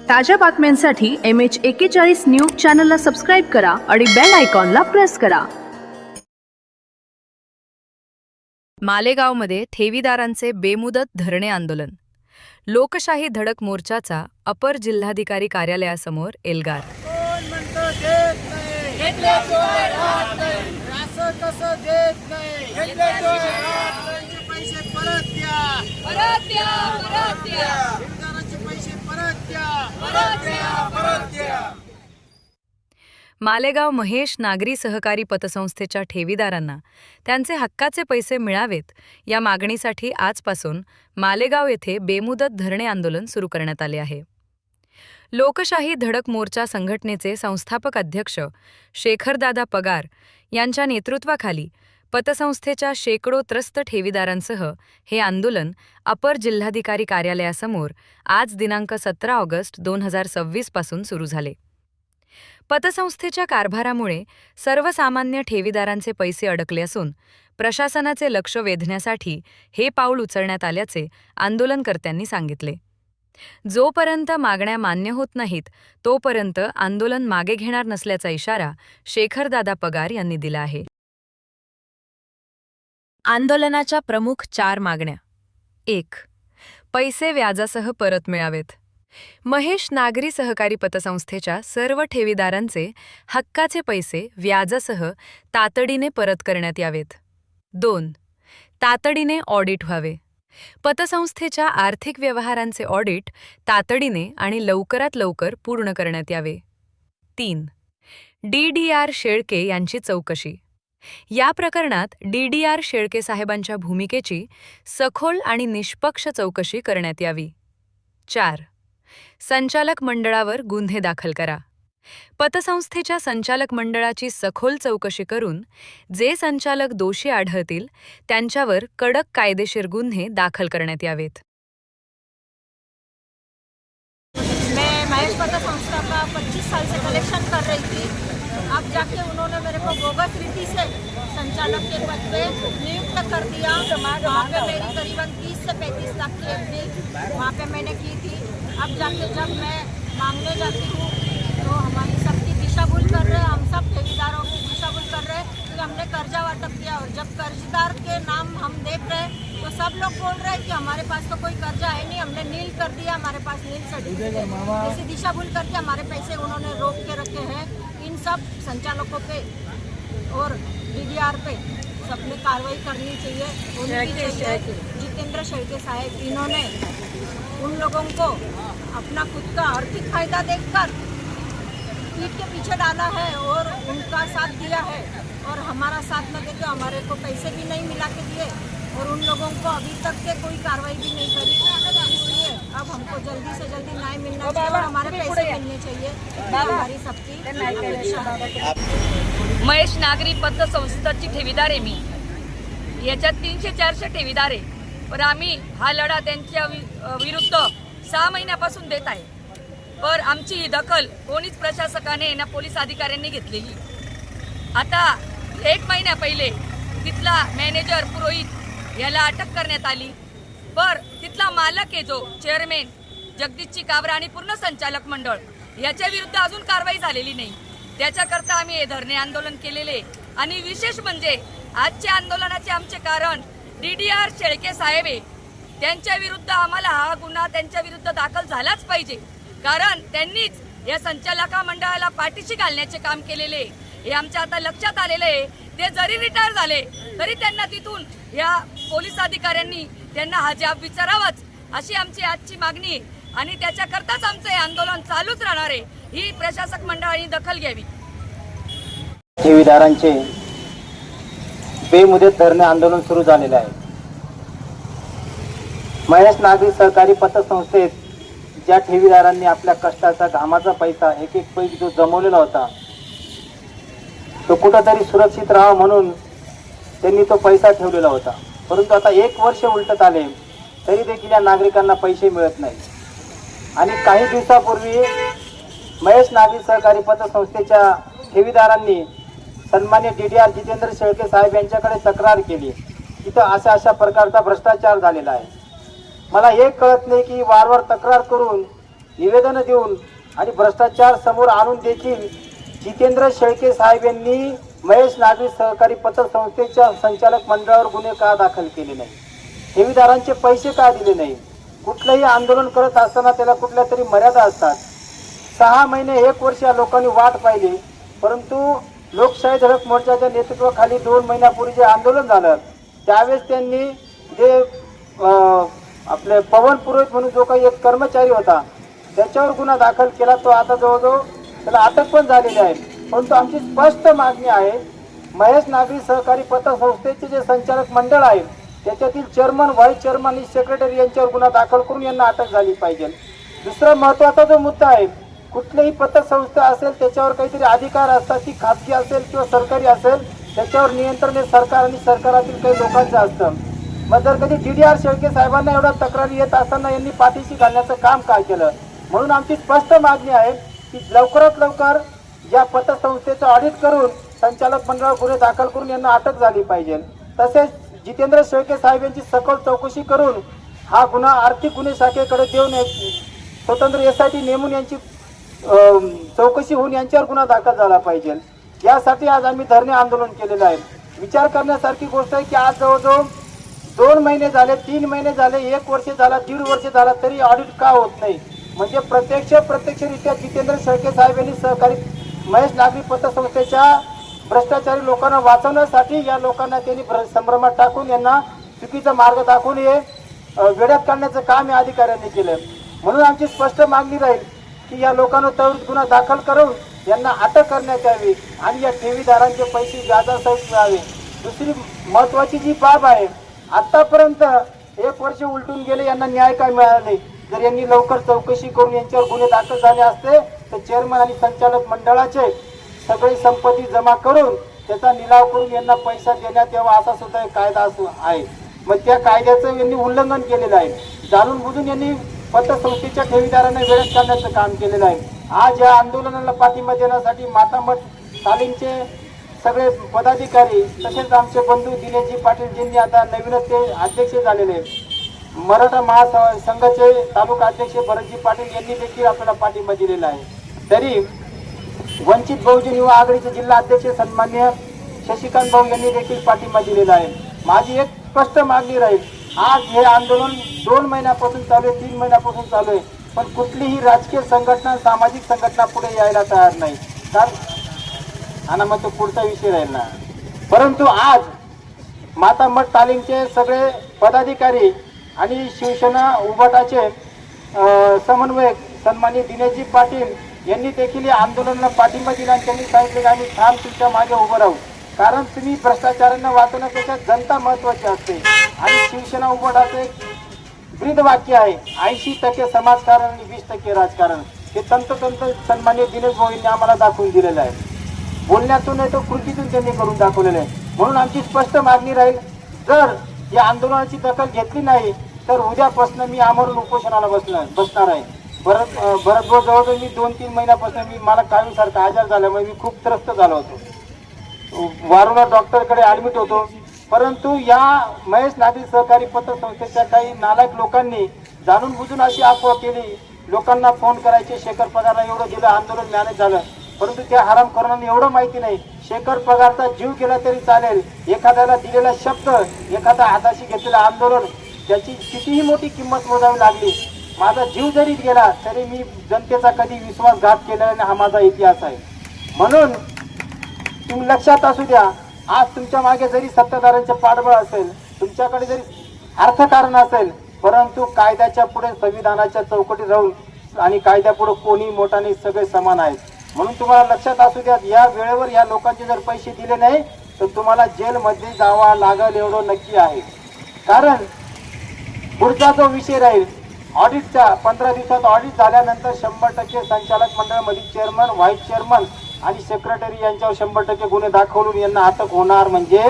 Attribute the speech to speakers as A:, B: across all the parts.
A: ताज्या बातम्यांसाठी MH41 news चॅनलला सबस्क्राईब करा आणि बेल आयकॉनला प्रेस करा.
B: मालेगावमध्ये ठेवीदारांचे बेमुदत धरणे आंदोलन. लोकशाही धडक मोर्चाचा अपर जिल्हाधिकारी कार्यालयासमोर एल्गार.
C: कोण म्हणतं देत नाही, घेतल्याशिवाय राहत नाही. असं कसं देत नाही, घेतल्याशिवाय राहत नाही. पैसे परत द्या, परत द्या, परत द्या. ठेवीदाराचे पैसे परत द्या, परत द्या, परत द्या.
B: मालेगाव महेश नागरी सहकारी पतसंस्थेच्या ठेवीदारांना त्यांचे हक्काचे पैसे मिळावेत या मागणीसाठी आजपासून मालेगाव येथे बेमुदत धरणे आंदोलन सुरू करण्यात आले आहे. लोकशाही धडक मोर्चा संघटनेचे संस्थापक अध्यक्ष शेखरदादा पगार यांच्या नेतृत्वाखाली पतसंस्थेच्या शेकडो त्रस्त ठेवीदारांसह हे आंदोलन अपर जिल्हाधिकारी कार्यालयासमोर आज दिनांक 17 ऑगस्ट 2026 पासून सुरू झाले. पतसंस्थेच्या कारभारामुळे सर्वसामान्य ठेवीदारांचे पैसे अडकले असून प्रशासनाचे लक्ष वेधण्यासाठी हे पाऊल उचलण्यात आल्याचे आंदोलनकर्त्यांनी सांगितले. जोपर्यंत मागण्या मान्य होत नाहीत तोपर्यंत आंदोलन मागे घेणार नसल्याचा इशारा शेखरदादा पगार यांनी दिला आहे. आंदोलनाच्या प्रमुख 4 मागण्या. 1. पैसे व्याजासह परत मिळावेत. महेश नागरी सहकारी पतसंस्थेच्या सर्व ठेवीदारांचे हक्काचे पैसे व्याजासह तातडीने परत करण्यात यावेत. 2. तातडीने ऑडिट व्हावे. पतसंस्थेच्या आर्थिक व्यवहारांचे ऑडिट तातडीने आणि लवकरात लवकर पूर्ण करण्यात यावे. 3. DDR शेळके यांची चौकशी. या प्रकरणात DDR शेळके साहेबांच्या भूमिकेची सखोल आणि निष्पक्ष चौकशी करण्यात यावी. 4. संचालक मंडळावर गुन्हे दाखल करा. पतसंस्थेच्या संचालक मंडळाची सखोल चौकशी करून जे संचालक दोषी आढळतील त्यांच्यावर कडक कायदेशीर गुन्हे दाखल करण्यात यावेत.
D: मैं महेश पतसंस्था का 25 साल से कलेक्शन कर रही थी. अब जाके उन्होंने मेरे को बोगस रीति से संचालक के पद पे नियुक्त कर दिया. वहाँ पे मेरी करीबन 30 से 35 लाख की एफडी वहाँ पे मैंने की थी. अब जाके जब मैं मांगने जाती हूँ तो हमारी सबकी दिशाभूल कर रहे हैं. हम सब ठेकेदारों की दिशाभूल कर रहे हैं कि हमने कर्जा वाटप किया और जब कर्जदार के नाम हम देख रहे हैं तो सब लोग बोल रहे हैं कि हमारे पास तो कोई कर्जा है नहीं, हमने नील कर दिया, हमारे पास नील सर्टिफिकेट. ऐसी दिशाभूल करके हमारे पैसे उन्होंने रोक के रखे हैं. इन सब संचालकों पे और DDR पे सबने कार्रवाई करनी चाहिए. उनकी चाहिए जितेंद्र शेळके साहब, इन्होंने उन लोगों को अपना खुद का आर्थिक फायदा देखकर पीठ के पीछे डाला है और उनका साथ दिया है और हमारा साथ न देकर हमारे को पैसे भी नहीं मिला के दिए और उन लोगों को अभी तक के कोई कार्रवाई भी नहीं करी. इसलिए अब हमको जल्दी से जल्दी न्याय मिलना चाहिए और हमारे पैसे मिलने चाहिए. हमारी सबकी अपेक्षा.
E: महेश नागरी पतसंस्थेची ठेवीदार आहे मी. याच्यात 300-400 ठेवीदार आहे. पण आम्ही हा लढा त्यांच्या विरुद्ध 6 महिन्यापासून देत आहे. पण आमची ही दखल कोणीच प्रशासकाने ना पोलीस अधिकाऱ्यांनी घेतलेली. आता 1 महिन्या पहिले तिथला मॅनेजर पुरोहित याला अटक करण्यात आली. पर तिथला मालक आहे जो चेअरमॅन जगदीशची काबरा आणि पूर्ण संचालक मंडळ याच्या विरुद्ध अजून कारवाई झालेली नाही. त्याच्याकरता आम्ही हे धरणे आंदोलन केलेले. आणि विशेष म्हणजे आजच्या आंदोलनाचे आमचे कारण DDR शेळके साहेब आहे. त्यांच्या विरुद्ध आम्हाला हा गुन्हा त्यांच्या विरुद्ध दाखल झालाच पाहिजे. कारण त्यांनीच या संचालक मंडळाला पाठीशी घालण्याचे काम केलेले हे आमच्या आता लक्षात आलेले आहे. ते जरी रिटायर झाले तरी त्यांना तिथून या पोलीस अधिकाऱ्यांनी त्यांना हा जाब विचारावाच अशी आमची आजची मागणी आहे. आणि त्याच्याकरताच आमचं हे आंदोलन चालूच राहणार आहे. ही प्रशासक मंडळाने दखल घ्यावी.
F: ठेवीदारांचे बेमुदत धरणे आंदोलन सुरू झालेले आहे. महेश नागरी सहकारी पतसंस्थेत ज्या ठेवीदारांनी आपल्या कष्टाचा घामाचा पैसा एक पैकी जो जमवलेला होता तो कुठंतरी सुरक्षित राहावा म्हणून त्यांनी तो पैसा ठेवलेला होता. परंतु आता 1 वर्ष उलटत आले तरी देखील या नागरिकांना पैसे मिळत नाही. आणि काही दिवसापूर्वी महेश नागरी सहकारी पतसंस्थेच्या ठेवीदारांनी सन्मान्य DDR जितेंद्र शेळके साहेब यांच्याकडे तक्रार केली. तिथं अशा प्रकारचा भ्रष्टाचार झालेला आहे. मला हे कळत नाही की वारंवार तक्रार करून निवेदन देऊन आणि भ्रष्टाचार समोर आणून देखील जितेंद्र शेळके साहेब यांनी महेश नागरी सहकारी पतसंस्थेच्या संचालक मंडळावर गुन्हे का दाखल केले नाही? ठेवीदारांचे पैसे का दिले नाही? कुठलंही आंदोलन करत असताना त्याला कुठल्या तरी मर्यादा असतात. 6 महिने 1 वर्ष या लोकांनी वाट पाहिली, परंतु लोकशाही धडक मोर्चाच्या नेतृत्वाखाली 2 महिन्यापूर्वी जे आंदोलन झालं त्यावेळेस त्यांनी जे आपले पवन पुरोहित म्हणून जो काही एक कर्मचारी होता त्याच्यावर गुन्हा दाखल केला. तो आता जवळजवळ त्याला अटक पण झालेली आहे. परंतु आमची स्पष्ट मागणी आहे, महेश नागरी सहकारी पतसंस्थेचे जे संचालक मंडळ आहे त्याच्यातील चेअरमन, व्हाईस चेअरमन आणि सेक्रेटरी यांच्यावर गुन्हा दाखल करून यांना अटक झाली पाहिजे. दुसरा महत्त्वाचा जो मुद्दा आहे, कुठलीही पतसंस्था असेल त्याच्यावर काहीतरी अधिकार असतात, ती खाजगी असेल किंवा सरकारी असेल, त्याच्यावर नियंत्रण हे सरकार आणि सरकारातील काही लोकांचं असतं. मग जर कधी DDR शेळके साहेबांना एवढा तक्रारी येत असताना यांनी पाठीशी घालण्याचं काम काय केलं? म्हणून आमची स्पष्ट मागणी आहे की लवकरात लवकर या पतसंस्थेचं ऑडिट करून संचालक मंडळावर गुन्हे दाखल करून यांना अटक झाली पाहिजे. तसेच जितेंद्र शेळके साहेब यांची सखोल चौकशी करून हा गुन्हा आर्थिक गुन्हे शाखेकडे देऊन स्वतंत्र SIT नेमून यांची चौकशी होऊन यांच्यावर गुन्हा दाखल झाला पाहिजे. यासाठी आज आम्ही धरणे आंदोलन केलेलं आहे. विचार करण्यासारखी गोष्ट आहे की आज जवळजवळ 2 महिने झाले, 3 महिने झाले, 1 वर्ष झाला, 1.5 वर्ष झाला तरी ऑडिट का होत नाही? म्हणजे प्रत्यक्षरित्या जितेंद्र शेळके साहेब यांनी सहकारी महेश नागरी पतसंस्थेच्या भ्रष्टाचारी लोकांना वाचवण्यासाठी या लोकांना त्यांनी संभ्रमात टाकून यांना चुकीचा मार्ग दाखवून हे वेड्यात काढण्याचं काम या अधिकाऱ्यांनी केलं. म्हणून आमची स्पष्ट मागणी राहील की या लोकांना त्वरित गुन्हा दाखल करून यांना अटक करण्यात यावी आणि या ठेवीदारांचे पैसे व्याजासहित मिळावे. दुसरी महत्त्वाची जी बाब आहे, आतापर्यंत 1 वर्ष उलटून गेले, यांना न्याय काय मिळाला नाही. जर यांनी लवकर चौकशी करून यांच्यावर गुन्हे दाखल झाले असते तर चेअरमन आणि संचालक मंडळाचे सगळी संपत्ती जमा करून त्याचा निलाव करून यांना पैसा देण्यात यावा असा सुद्धा एक कायदा आहे. मग त्या कायद्याचं यांनी उल्लंघन केलेलं आहे. जाणून बुजून यांनी पतसंस्थेच्या ठेवीदारांना वेळेत काढण्याचं काम केलेलं आहे. आज या आंदोलनाला पाठिंबा देण्यासाठी मातामठ तालीमचे सगळे पदाधिकारी तसेच आमचे बंधू दिनेशजी पाटील ज्यांनी आता नवीनच ते अध्यक्ष झालेले आहेत, मराठा महासंघाचे तालुका अध्यक्ष भरतजी पाटील यांनी देखील आपल्याला पाठिंबा दिलेला आहे. तरी वंचित बहुजन युवा आघाडीचे जिल्हा अध्यक्ष सन्मान्य शशिकांत भाऊ यांनी देखील पाठिंबा दिलेला आहे. माझी एक स्पष्ट मागणी राहील, आज हे आंदोलन 2 महिन्यापासून चालू आहे, 3 महिन्यापासून चालू आहे, पण कुठलीही राजकीय संघटना, सामाजिक संघटना पुढे यायला तयार नाही. आणि मग तो पुढचा विषय राहील ना. परंतु आज मातामठ तालीमचे सगळे पदाधिकारी आणि शिवसेना उभाटाचे समन्वयक सन्माननीय दिनेशजी पाटील यांनी देखील या आंदोलनाला पाठिंबा दिला आणि त्यांनी सांगितले की आम्ही ठाम तुमच्या मागे उभं राहू, कारण तुम्ही भ्रष्टाचारांना वाचवण्यापेक्षा जनता महत्त्वाची असते. आणि शिवसेना उभाटाचं एक ब्रीद वाक्य आहे, 80% समाजकारण आणि 20% राजकारण. हे तंतोतंत सन्माननीय दिनेश भाऊ यांनी आम्हाला दाखवून दिलेलं आहे. बोलण्यातून नाही तो कृतीतून त्यांनी करून दाखवलेलं आहे. म्हणून आमची स्पष्ट मागणी राहील, जर या आंदोलनाची दखल घेतली नाही तर उद्यापासून मी आमरण उपोषणाला बसणार आहे. भरतभाऊ जवळजवळ मी 2-3 महिन्यापासून मला कावीसारखा आजार झाल्यामुळे मी खूप त्रस्त झालो होतो. वारंवार डॉक्टरकडे ॲडमिट होतो. परंतु या महेश नागरी सहकारी पतसंस्थेच्या काही नालायक लोकांनी जाणून बुजून अशी अफवा केली, लोकांना फोन करायचे, शेखर पगारला एवढं दिलं, आंदोलन मॅनेज झालं. परंतु त्या हरामखोरांना एवढं माहिती नाही, शेखर पगारचा जीव गेला तरी चालेल, एखाद्याला दिलेला शब्द, एखादा हाताशी घेतलेलं आंदोलन त्याची कितीही मोठी किंमत मोजावी लागली. माझा जीव जरी गेला तरी मी जनतेचा कधी विश्वासघात केलेला नाही, हा माझा इतिहास आहे. म्हणून तुम्ही लक्षात असू द्या, आज तुमच्या मागे जरी सत्ताधाऱ्यांचे पाठबळ असेल, तुमच्याकडे जरी अर्थकारण असेल, परंतु कायद्याच्या पुढे, संविधानाच्या चौकटीत राहून आणि कायद्यापुढे कोणी मोठा नाही, सगळे समान आहेत. म्हणून तुम्हाला लक्षात असू द्या, या वेळेवर या लोकांचे जर पैसे दिले नाही तर तुम्हाला जेलमध्ये जावा लागेल एवढं नक्की आहे. कारण पुढचा जो विषय राहील ऑडिटचा, 15 दिवसात ऑडिट झाल्यानंतर 100% संचालक मंडळामधील चेअरमन, व्हाईस चेअरमन आणि सेक्रेटरी यांच्यावर 100% गुन्हे दाखवून यांना अटक होणार म्हणजे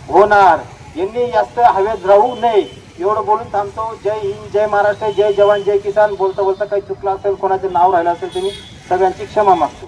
F: होणार. यांनी जास्त हवेत राहू नये एवढं बोलून थांबतो. जय हिंद, जय महाराष्ट्र, जय जवान, जय किसान. बोलता बोलता काही चुकलं असेल, कोणाचं नाव राहिलं असेल, तुम्ही सगळ्यांची क्षमा मागतो.